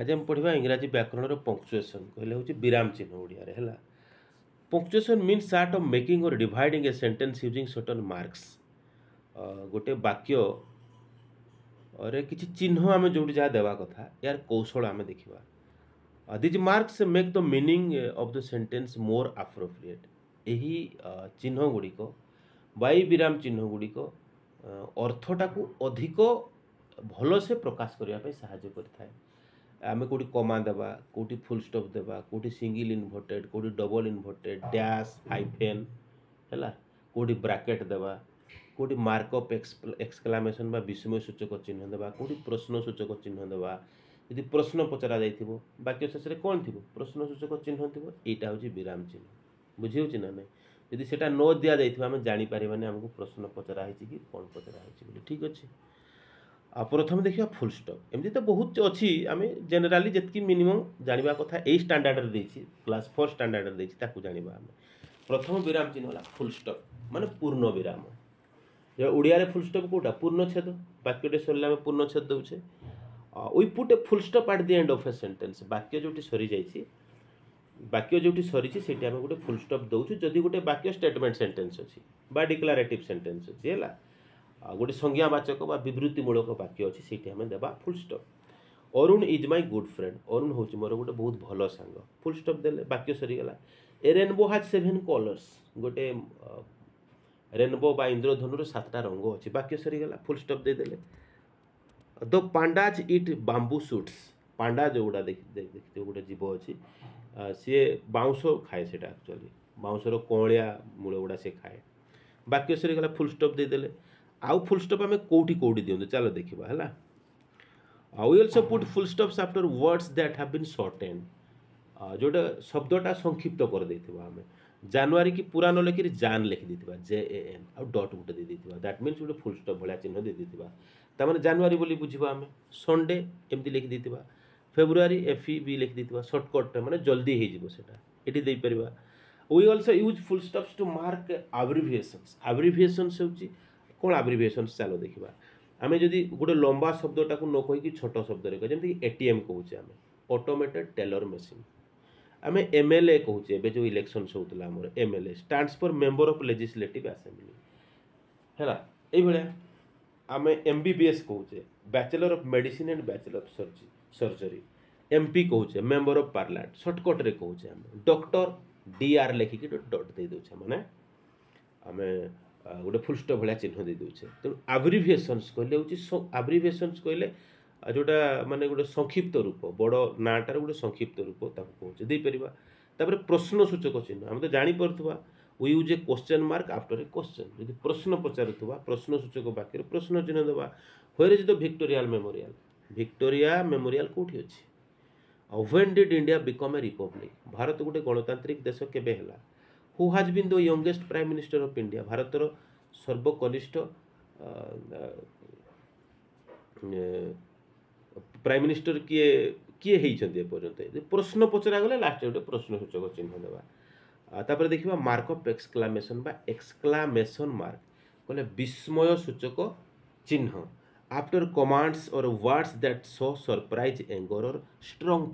आज हम पढ़ा इंग्राजी व्याकरण पंक्चुएसन कहले हूँ विराम चिन्ह ओडिया रे हैला। Punctuation means art of making और dividing a sentence using certain marks. गोटे वाक्य रे किछि चिन्ह आम जो जहाँ देवा कथा यार कौशल आम देखा। These marks make the meaning of the sentence more appropriate. यही चिन्ह गुड़िक वाई विराम चिन्ह गुड़िक अर्थटा को अधिक भल से प्रकाश करने साहाय्य करता है। आम कौटी कमा देवा कौटी फुल स्टॉप देवा कौटी सिंगल इनवर्टेड कौटी डबल इनवर्टेड डैश हाइफेन है कौटी ब्रैकेट देवा कौटी मार्कअप एक्सक्लामेशन बा विस्मय सूचक चिन्ह देवा कौटी प्रश्न सूचक चिन्ह देवा। यदि प्रश्न पचरा जाइथिबो वाक्य शेष में कौन थी प्रश्न सूचक चिन्ह थी यहाँ हूँ विराम चिन्ह। बुझी होची ना नहीं यदि सेटा न दिया जाइथिबा आम जानि परिबानी हमको प्रश्न पचरा है कि कौन पचरा है। ठीक अच्छे प्रथम देखिए फुल स्टॉप एमती तो बहुत अच्छी आम जेनेराली जी मिनिमम जाना कथा यही स्टैंडर्ड देछि क्लास 4 स्टैंडर्ड देछि ताकू जानिबा आम। प्रथम विराम चिन्ह होला फुल स्टॉप माने पूर्ण विराम। ओडिया रे फुल स्टॉप कोटा पूर्णछेद वाक्यटे सरले आम पूर्णछेद दउछे। We put a full stop at the end of a sentence वाक्य जोटी सरी जाइछि वाक्य जोटी सरी से आम गोटे फुल स्टॉप दउछु जदि गोटे वाक्य स्टेटमेंट सेंटेंस अछि बा डिक्लारेटिव सेंटेंस अछि हैला गोटे संज्ञावाचक बा विवृत्तिमूलक वाक्य अच्छी से आम देवा full stop. Arun is my good friend Arun हूँ मोर गोटे बहुत भल सांग फुल स्टॉप देले वाक्य सरीगला। ए रेनबो हैज 7 कलर्स गोटे रेनबो बा इंद्रधनुर 7टा रंग अच्छी वाक्य सरीगला फुल स्टॉप देदेले। The pandas eat bamboo shoots panda जो गुड़ा देखते गोटे जीव अच्छी सी बाउंस खाए से एक्चुअली बाउंसर कौलिया मूल गुड़ा से खाए वाक्य सरीगला फुल स्टॉप देदेले। आउ फुल स्टॉप आम कौटी कौटी दिंतु चलो देखा है। We also put full stops after words that have been shorten जोटा शब्दटा संक्षिप्त कर देथिबा आम जनवरी की पूरा न लिखि जान लिखि देथिबा JAN uh dot Gute they देथिबा that means गोटे फुल स्टॉप भलिया चिन्ह दे देथिबा ता माने जनवरी बोली बुझिबा आम। संडे एमती लिखि देथिबा फेब्रुआरी FEB लिखि देथिबा शॉर्टकट माने जल्दी हे जिवो सेटा एटी देई परिबा। We also use full stops to mark abbreviations होची कौन एब्रिविएशंस चलो देखा आम जदि गोटे लंबा शब्दटा को न कहीकि छोट शब्द जमी ATM कहूचे आम ऑटोमेटेड टेलर मशीन आम MLA कहूचे एबे जो इलेक्शन होता आमर MLA stands for member of legislative assembly है ये आम MBBS कहूचे bachelor of medicine and bachelor of surgery MP कहूचे मेंबर ऑफ पार्लियामेंट शॉर्टकट रे कहूचे आम डॉक्टर DR लिखिकी डॉट दे दे माने आम गोटे फुल स्टॉप भाया चिन्ह दे दूचे। तेणु एब्रिविएशंस कहले एब्रिविएशंस कहले जोटा माने गोटे संक्षिप्त रूप बड़ नाटार गोटे संक्षिप्त रूप कहूचे दे परिबा। तापर प्रश्न सूचक चिन्ह आम तो जानी परथुवा we use a question mark after a question यदि प्रश्न पचारुथुवा प्रश्न सूचक वाक्य प्रश्न चिन्ह देवा। Where is the Victoria Memorial कोठी अछि। When did India become a republic Bharat गोटे गणतांत्रिक देश केबे हैला। Who has been the youngest prime minister of India भारतर सर्वकनिष्ठ प्राइम मिनिस्टर किए किए होती पर्यंत प्रश्न पचरा गले लास्ट गोटे प्रश्न सूचक चिन्ह देवा। तापर देखिबा मार्कअप एक्सक्लामेशन बा एक्सक्लामेशन मार्क कहले विस्मय सूचक चिन्ह आफ्टर कमांड्स और words that show surprise anger और स्ट्रॉन्ग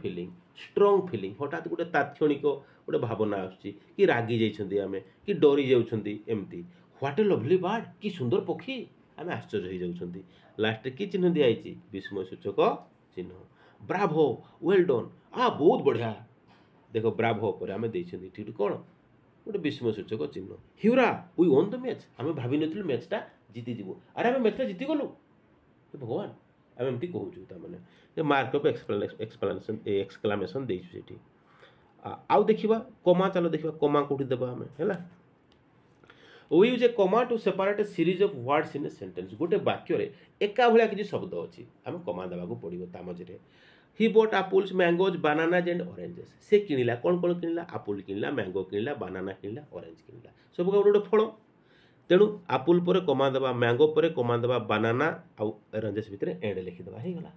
फीलिंग हठात गोटे तात्क्षणिक गोटे भावना आसुची कि रागी जाइछंती आमे कि डरी जाउछंती एमती व्हाट ए लवली बर्ड कि सुंदर पक्षी आमे आश्चर्य हो जाउछंती लास्ट की चिन्ह दिया आइछि विस्मय सूचक चिन्ह। ब्रावो वेल डन बहुत बढ़िया देखो ब्रावो पर आमे देइछंती ठीक कोन गोटे विस्मय सूचक चिन्ह। ह्यूरा वी वॉन द मैच आमे भाबी नथिलु मैचटा जीति जिवो अरे आमे मैचटा जीति गलु भगवान आम एमती कहूँ मैंने मार्कअप एक्सप्लेनेशन एक्सक्लामेशन देठी। आउ देखा कमा चलो देखा कमा कौटी देवा आम है। We use a comma to separate a series of words in a sentence गोटे वाक्य एका भाया किसी शब्द अच्छी आम कमा देवा पड़ो ता मझे। He bought apples mangoes bananas and oranges से किणला कौन कौन किणला एप्पल किणला मैंगो किणला बानाना किणला ऑरेंज किणला सब गोटे गोटे फल। तेणु एप्पल पर कमा देवा मैंगो पर कमा देवा बानाना आउ ऑरेंजेस भितर एंड लिखिदेवा हो गला।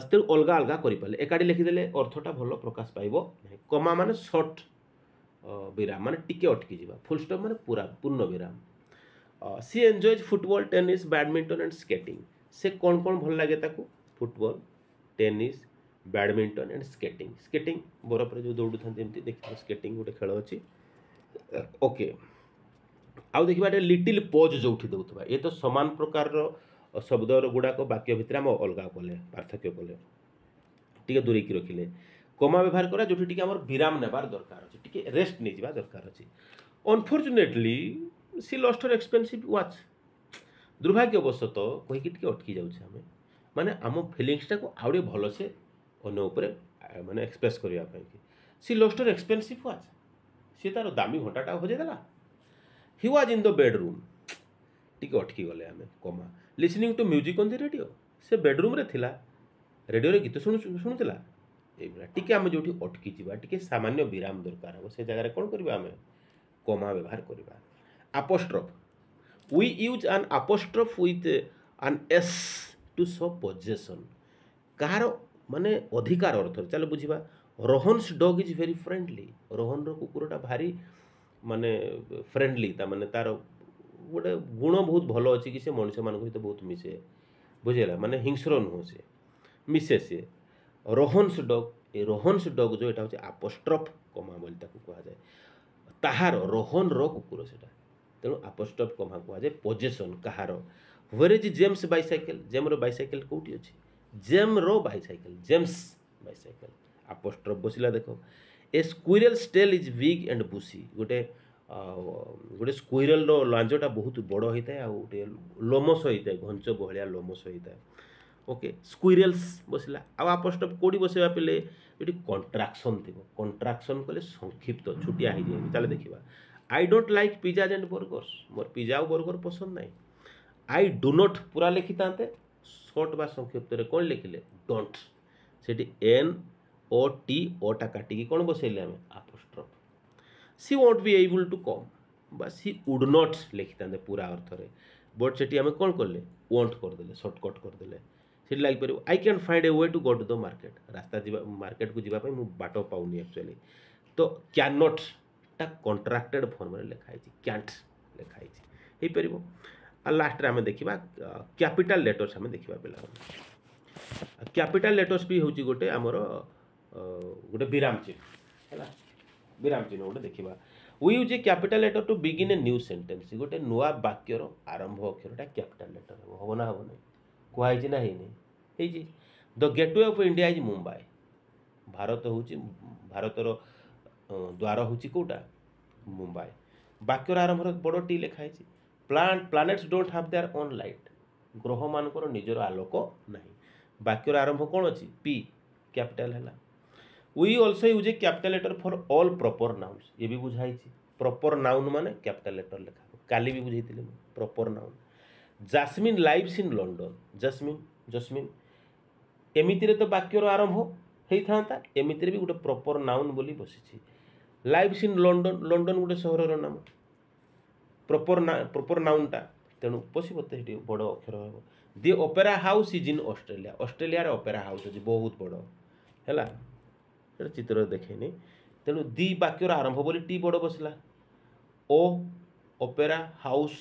तेणु अलग अलग करें एकाठी लिखिदेले अर्थटा भल प्रकाश पाइब कमा माने सर्ट विराम माने टिके अटकी जा फुल स्टॉप माने पूरा पूर्ण विराम। She enjoys football tennis badminton and skating से कौन कौन भल लगे ताकू football tennis badminton and skating skating बरफ रे जो दौड़ू था देखिए स्केटिंग गोटे खेल अच्छी ओके आउ देखा लिटिल पज जो दौथुबा ये तो समान प्रकार शब्द गुड़ाक वाक्य भितर आम अलग कले पार्थक्य कले टी दूरे रखिले कमा व्यवहार करा जो विराम नेबार दरकार अच्छे टी रेस्ट नहीं जा दरकार अच्छे अनफर्चुनेटली सी lost her expensive watch दुर्भाग्यवशत कहीकि T अटकी जाऊे आम माने आम फिलिंगसटा को आउे भलसे अन्न उपरे माने एक्सप्रेस करने she lost her expensive watch she तार दामी घंटाटा हजेदेला he was in the bedroom टी अटकी गले आम comma listening to music on the radio से बेडरूम रे थिला रेडियो रे गीत शुणुला टी आम जो अटकी जा टी सामान्य विराम दरकार हम से जगह कौन करवा आम कमा व्यवहार करवा apostrophe we use an apostrophe with an S to show possession कहार माने अधिकार अर्थ चलो बुझा Rohan's dog is very friendly Rohan कुकुरटा भारी माने फ्रेंडली माने तार गोटे गुण बहुत भल अच्छी कि मनुष्य मान सहित बहुत मिसे बुझेगा माने हिंस्र नुह से मिसे सी रोहन्स डॉग ए रोहन्स डॉग जो यहाँ हूँ अपोस्ट्रोफ कमा बोली कहुए ताहार रोहन कुकुर से तेणु अपोस्ट्रोफ कमा कहुए पोजेसन कहार where is James bicycle James रो बाइसाइकेल कौटी अच्छी जेम रो बाइसाइकेल जेम्स बाइसाइकेल अपोस्ट्रोफ बसला देख a squirrel tail is big and bushy गोटे गोटे स्क्विरल लांजटा बहुत बड़ होता है गोटे लोमस होता है घंच बहलिया लोमस होता है ओके स्क्विरल्स बसला अपोस्ट्रोफ कौटी बसवा पे ये कंट्राक्शन थी कंट्राक्शन कले संक्षिप्त छुटिया हो जाए चलो देखा I don't like pizzas and burgers more pizza और बर्गर पसंद नहीं आई डू नॉट पूरा लिखि था सर्ट बा संक्षिप्त कौन लिखिले don't say N O T ओटा काटिकी कौन बसैले आम apostrophe she won't be able to come बा सी वुड नॉट लिखि था पूरा अर्थ रे बट से आम कौन कले वोंट करदे सर्टकट करदे से लगे I can find a way to go to the market रास्ता मार्केट को जीवाई मुझे बाट पाऊनी एक्चुअली तो कैन नॉट टा कंट्राक्टेड फॉर्म में लिखाई कैंट लिखाई हो पार आ लास्ट आम देखा कैपिटल लेटर्स आम देखा पे कैपिटल लेटर्स भी हूँ गोटे आमर गोटे विराम चिन्ह है विराम चिन्ह गोटे देखा we use a capital letter to begin a new sentence गोटे नुआ वाक्यर आरंभ अक्षरटा कैपिटल लेटर हम ना हम नहीं कहुई ना है the gateway of India is Mumbai Bharat हूँ भारतर द्वार हूँ कौटा मुंबई वाक्यर आरंभ बड़ टी लिखाई planets don't have their own light ग्रह मानकर निजर आलोक नहीं वाक्यर आरंभ कौन अच्छी पी कैपिटल है we also use a capital letter for all proper nouns ये भी बुझाई प्रॉपर नाउन माने कैपिटल लेटर लिखा काली भी बुझे proper noun Jasmine lives in London Jasmine Jasmine एमितिरे तो वाक्यर आरंभ होता था एमितिरे भी गोटे प्रॉपर नाउन बोली बसी लाइव्स इन लंडन लंडन गोटे सहर नाम प्रॉपर नाउनटा तेणु पशुपत बड़ अक्षर हम the opera house is in Australia Australia opera house अच्छी बहुत बड़ है चित्र देखेनि तेणु दि वाक्यर आरंभ बोली टी बड़ बसला ओ ओपेरा हाउस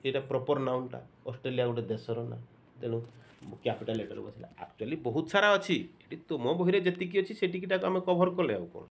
ये प्रॉपर नाउनटा ऑस्ट्रेलिया गोटे देशर ना तेणु कैपिटल लेटर बसला एक्चुअली बहुत सारा अच्छी तुम बही जी अच्छी से आम कभर कले कौन